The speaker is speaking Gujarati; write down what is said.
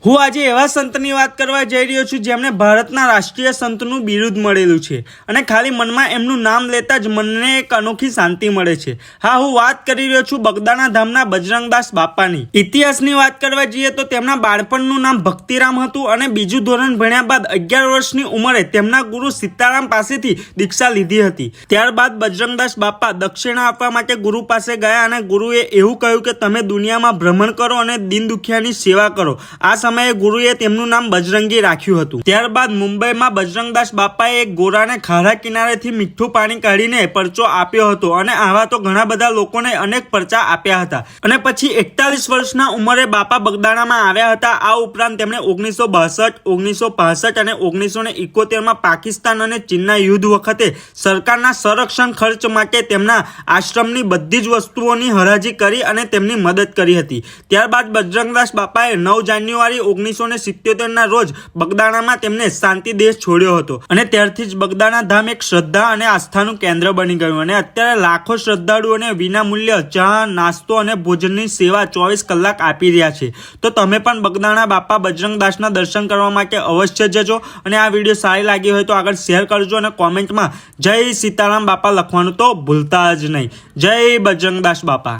હું આજે એવા સંતની વાત કરવા જઈ રહ્યો છું જેમને ભારતના રાષ્ટ્રીય સંતનું બિરુદ મળેલું છે અને ખાલી મનમાં એમનું નામ લેતા જ મનને એક અનોખી શાંતિ મળે છે। હા, હું વાત કરી રહ્યો છું બગદાણા ધામના બજરંગદાસ બાપાની। ઇતિહાસની વાત કરવા જઈએ તો તેમના બાળપણનું નામ ભક્તિરામ હતું અને બીજું ધોરણ ભણ્યા બાદ 11 વર્ષની ઉંમરે તેમના ગુરુ સીતારામ પાસેથી દીક્ષા લીધી હતી। ત્યારબાદ બજરંગદાસ બાપા દક્ષિણા આપવા માટે ગુરુ પાસે ગયા અને ગુરુએ એવું કહ્યું કે તમે દુનિયામાં ભ્રમણ કરો અને દીન દુખિયાની સેવા કરો। આ સમયે ગુરુએ તેમનું નામ બજરંગી રાખ્યું હતું। ત્યારબાદ મુંબઈમાં બજરંગદાસ બાપાએ એક ગોરાને ખારા કિનારેથી મીઠું પાણી કાઢીને પરચો આપ્યો હતો અને આવા તો ઘણા બધા લોકોને અનેક પરચા આપ્યા હતા અને પછી 41 વર્ષના ઉંમરે બાપા બગદાણામાં આવ્યા હતા। આ ઉપરાંત તેમણે 1962, 1965 અને 1971માં પાકિસ્તાન અને ચીનના યુદ્ધ વખતે સરકારના સંરક્ષણ ખર્ચ માટે તેમના આશ્રમની બધી જ વસ્તુઓની હરાજી કરી અને તેમની મદદ કરી હતી। ત્યારબાદ બજરંગદાસ બાપાએ 9 જાન્યુઆરી 1977ના રોજ બગદાણામાં તેમને શાંતિ દેશ છોડ્યો હતો અને ત્યારથી જ બગદાણા ધામ એક શ્રદ્ધા અને આસ્થાનું કેન્દ્ર બની ગયું અને અત્યારે લાખો શ્રદ્ધાળુઓને વિના મૂલ્ય ચા, નાસ્તો અને ભોજનની સેવા 24 કલાક આપી રહ્યા છે। તો તમે પણ બગદાણા બાપા બજરંગદાસના દર્શન કરવા માટે અવશ્ય જજો અને આ વિડીયો સારી લાગી હોય તો આગળ શેર કરજો અને કોમેન્ટમાં જય સીતારામ બાપા લખવાનું તો ભૂલતા જ નહીં। જય બજરંગદાસ બાપા।